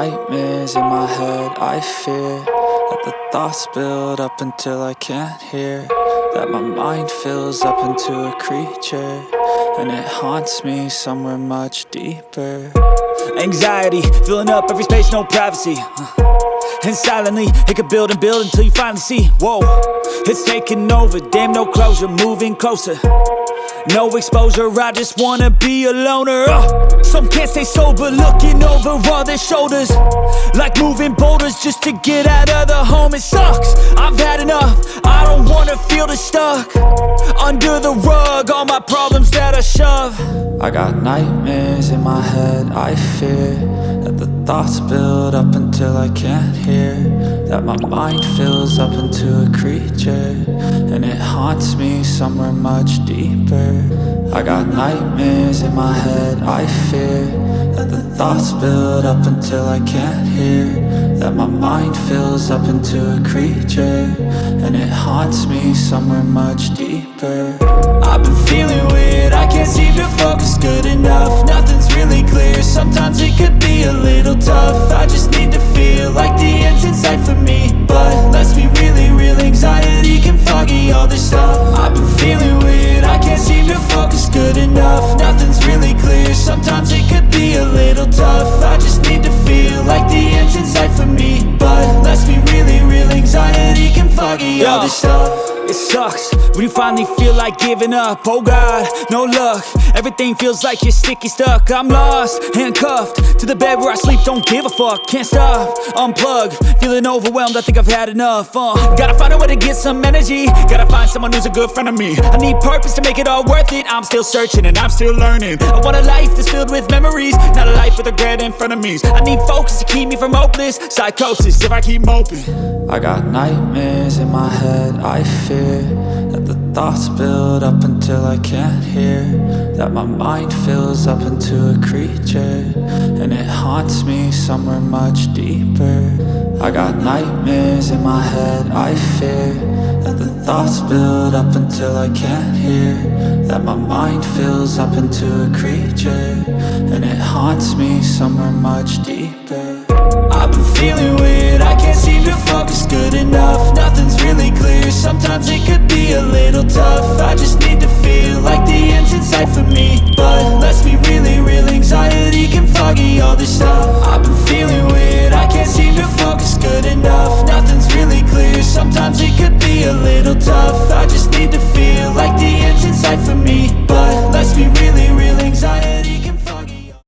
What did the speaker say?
nightmares in my head, I fear that the thoughts build up until I can't hear, that my mind fills up into a creature, and it haunts me somewhere much deeper. Anxiety, filling up every space, no privacy. And silently, it could build and build until you finally see, whoa, it's taking over, damn no closure, moving closer. No exposure, I just wanna be a loner. Some can't stay sober, looking over all their shoulders, like moving boulders just to get out of the home. It sucks, I've had enough, I don't wanna feel the stuck under the rug, all my problems that I shove. I got nightmares in my head, I fear that the thoughts build up until I can't hear, that my mind fills up into a creature, and it haunts me somewhere much deeper. I got nightmares in my head, I fear that the thoughts build up until I can't hear, that my mind fills up into a creature, and it haunts me somewhere much deeper. I've been feeling weird, I can't seem to focus good enough. Nothing's really clear, sometimes it could be a little tough. I just need to feel like the end's in sight for me, but let's be really real, anxiety can foggy all this stuff. I've been feeling weird, I can't seem to focus good enough. Nothing's really clear, sometimes it could be a little tough. I just need to feel like the end's in sight for me, but let's be really real, anxiety can foggy all this stuff. It sucks when you finally feel like giving up. Oh God, no luck, everything feels like you're sticky stuck. I'm lost, handcuffed to the bed where I sleep, don't give a fuck. Can't stop, unplug, feeling overwhelmed, I think I've had enough. Gotta find a way to get some energy, gotta find someone who's a good friend of me. I need purpose to make it all worth it, I'm still searching and I'm still learning. I want a life that's filled with memories, not a life with regret and frenemies. I need focus to keep me from hopeless psychosis if I keep moping. I got nightmares in my head, I fear that the thoughts build up until I can't hear, that my mind fills up into a creature, and it haunts me somewhere much deeper. I got nightmares in my head, I fear that the thoughts build up until I can't hear, that my mind fills up into a creature, and it haunts me somewhere much deeper. I've been feeling weird, I can't seem to focus good enough. Nothing's really clear, sometimes it could be a little tough. I just need to feel like the end's in sight for me, but let's be really real, anxiety can foggy all this stuff. I've been feeling weird, I can't seem to focus good enough. Nothing's really clear, sometimes it could be a little tough.